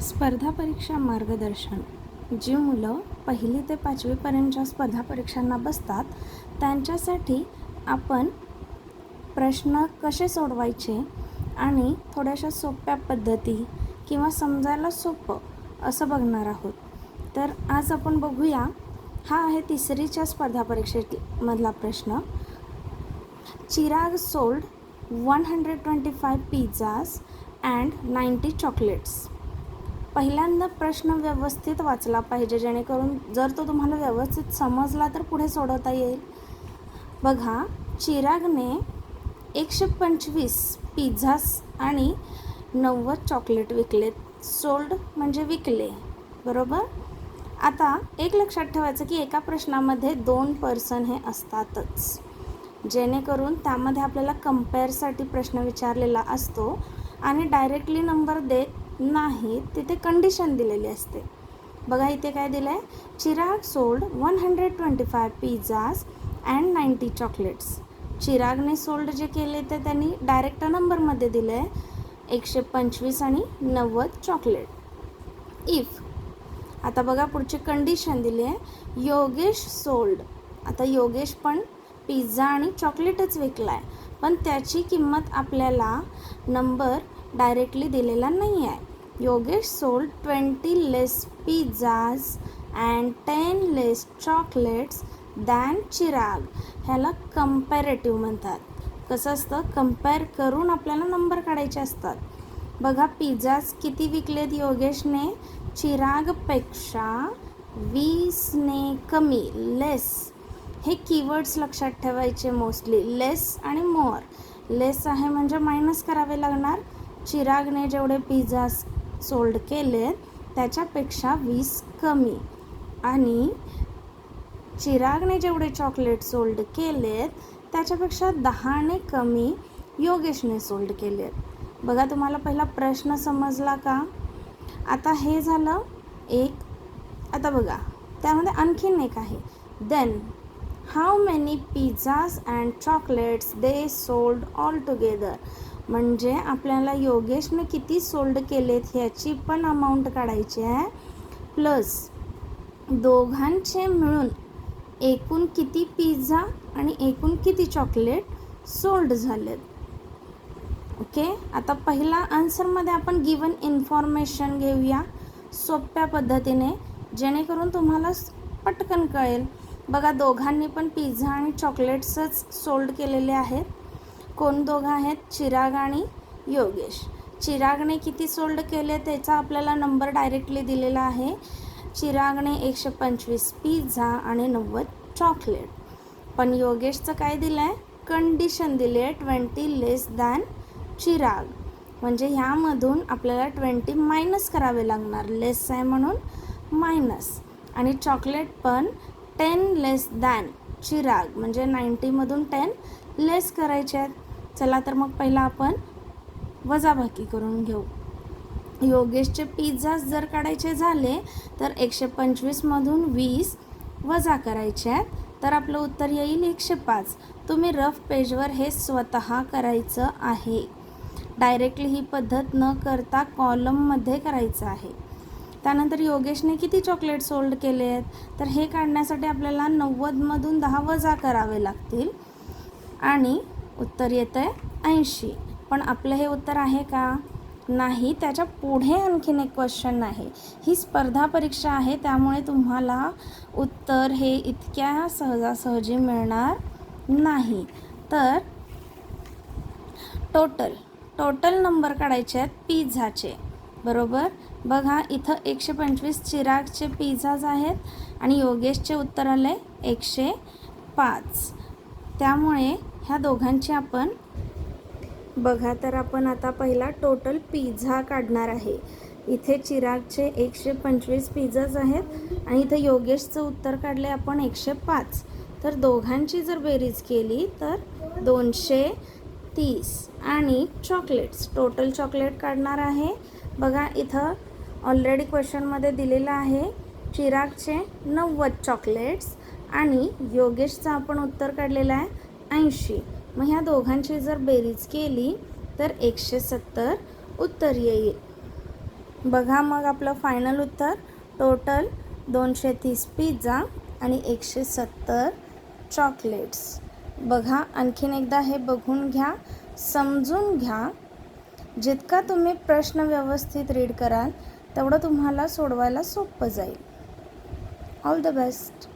स्पर्धा परीक्षा मार्गदर्शन. जी मुलं 1ली ते 5वीपर्यंतच्या स्पर्धा परीक्षांना बसतात त्यांच्यासाठी आपण प्रश्न कसे सोडवायचे आणि थोड्याशा सोप्या पद्धती किंवा समजायला सोपं असं बघणार आहोत. तर आज आपण बघूया, हा आहे 3रीच्या स्पर्धा परीक्षेमधला प्रश्न. Chirag sold 125 pizzas and 90 chocolates. पहिल्यांदा प्रश्न व्यवस्थित वाचला पाहिजे, जेणेकरून जर तो तुम्हाला व्यवस्थित समजला तर पुढे सोडवता येईल. बघा, चिरागने 125 पिझ्झास आणि 90 चॉकलेट विकलेत. सोल्ड म्हणजे विकले, बरोबर. आता एक लक्षात ठेवायचं की एका प्रश्नामध्ये 2 पर्सन हे असतातच, जेणेकरून त्यामध्ये आपल्याला कंपेअरसाठी प्रश्न विचारलेला असतो आणि डायरेक्टली नंबर देत नाही, तिथे कंडिशन दिलेली असते. बघा इथे काय दिलं आहे, Chirag sold 125 pizzas and 90 chocolates. चिरागने सोल्ड जे केले ते त्यांनी डायरेक्ट नंबरमध्ये दिलं आहे, 125 आणि 90 चॉकलेट. इफ, आता बघा पुढची कंडिशन दिली आहे, योगेश सोल्ड. आता योगेश पण पिझ्झा आणि चॉकलेटच विकला आहे, पण त्याची किंमत आपल्याला नंबर डायरेक्टली दिलेला नाही आहे. Yogesh sold 20 less pizzas and 10 less chocolates than Chirag. ह्याला कंपॅरेटिव्ह म्हणतात. कसं असतं, कंपेअर करून आपल्याला नंबर काढायचे असतात. बघा, पिझ्झाज किती विकलेत योगेशने, चिरागपेक्षा 20ने कमी. लेस हे कीवर्ड्स लक्षात ठेवायचे मोस्टली. लेस आणि मोर. लेस आहे म्हणजे मायनस करावे लागणार. चिरागने जेवढे पिझ्झा सोल्ड केलेत त्याच्यापेक्षा 20 कमी, आणि चिरागने जेवढे चॉकलेट सोल्ड केलेत त्याच्यापेक्षा 10ने कमी योगेशने सोल्ड केलेत. बघा, तुम्हाला पहिला प्रश्न समजला का? आता हे झालं एक. आता बघा, त्यामध्ये आणखीन एक आहे. Then how many pizzas and chocolates they sold all together. म्हणजे आपल्याला योगेशने किती सोल्ड केलेत ह्याची पण अमाऊंट काढायची आहे, प्लस दोघांचे मिळून एकूण किती पिझ्झा आणि एकूण किती चॉकलेट सोल्ड झालेत. ओके, आता पहिला आन्सरमध्ये आपण गिवन इन्फॉर्मेशन घेऊया सोप्या पद्धतीने, जेणेकरून तुम्हाला पटकन कळेल. बघा, दोघांनी पण पिझ्झा आणि चॉकलेट्सच सोल्ड केलेले आहेत. कोण दोघं आहेत? चिराग आणि योगेश. चिरागने किती सोल्ड केले त्याचा आपल्याला नंबर डायरेक्टली दिलेला आहे. चिरागने 125 पिझ्झा आणि 90 चॉकलेट. पण योगेशचं काय दिलं आहे? कंडिशन दिली आहे 20 लेस दॅन चिराग. म्हणजे ह्यामधून आपल्याला 20 मायनस करावे लागणार. लेस आहे म्हणून मायनस. आणि चॉकलेट पण 10 लेस दॅन चिराग, म्हणजे 90मधून 10 लेस करायचे आहेत. चला तर मग पहिला आपण वजाबाकी करून घेऊ. योगेशचे पिझ्झाज जर काढायचे झाले तर 125मधून 20 वजा करायचे आहेत, तर आपलं उत्तर येईल 105. तुम्ही रफ पेजवर हे स्वतः करायचं आहे. डायरेक्टली ही पद्धत न करता कॉलममध्ये करायचं आहे. त्यानंतर योगेशने किती चॉकलेट सोल्ड केले आहेत, तर हे काढण्यासाठी आपल्याला 90मधून 10 वजा करावे लागतील आणि उत्तर येतं आहे 80. पण आपलं हे उत्तर आहे का? नाही. त्याच्या पुढे आणखीन एक क्वेश्चन आहे. ही स्पर्धा परीक्षा आहे, त्यामुळे तुम्हाला उत्तर हे इतक्या सहजासहजी मिळणार नाही. तर टोटल नंबर काढायचे आहेत पिझ्झाचे, बरोबर. बघा, इथं 125 चिरागचे पिझ्झाज आहेत आणि योगेशचे उत्तर आले 105. त्यामुळे ह्या दोघांची आपण बघा, तर आपण आता पहिला टोटल पिझ्झा काढणार आहे. इथे चिरागचे 125 पिझ्झाज आहेत आणि इथे योगेशचं उत्तर काढले आपण 105. तर दोघांची जर बेरीज केली तर 230. आणि चॉकलेट्स, टोटल चॉकलेट काढणार आहे. बघा, इथं ऑलरेडी क्वेश्चनमध्ये दिलेलं आहे चिरागचे 90 चॉकलेट्स आणि योगेशचं आपण उत्तर काढलेलं आहे 80. मग ह्या दोघांची जर बेरीज केली तर 170 उत्तर येईल. बघा मग आपलं फायनल उत्तर टोटल 230 पिझ्झा आणि 170 चॉकलेट्स. बघा आणखीन एकदा हे बघून घ्या, समजून घ्या. जितका तुम्ही प्रश्न व्यवस्थित रीड कराल तेवढं तुम्हाला सोडवायला सोपं जाईल. All the best.